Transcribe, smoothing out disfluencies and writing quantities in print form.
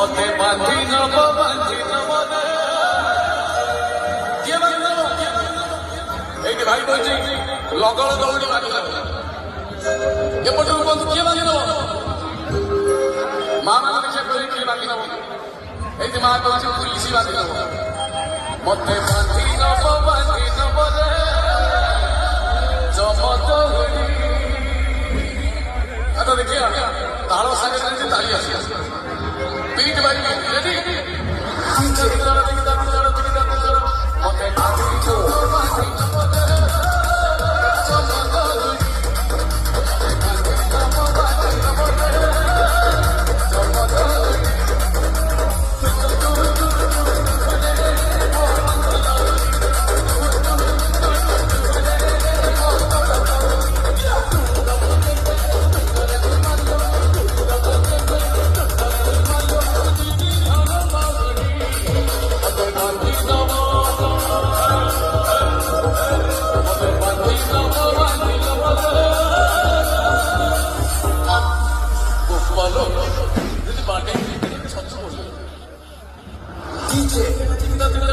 মতে বাঁধি নব এইটি ভাই বলছি লগল দৌড়ি বাঁধি নব এপর্যন্ত বন্ধু কিଏ বাঁধি নব মা মানে দেখে করে কিଏ বাঁধি নব এইটি মা বলছে পুলিশ বাঁধি নব মতে বাঁধি নব রে জমত আচ্ছা দেখিয়া তাଳ ସାଙ୍ଗେ ସାଙ୍ଗେ ତାଳି ଆସି ପିଇଟି ବାଇ ରେଡି ମତେ DJ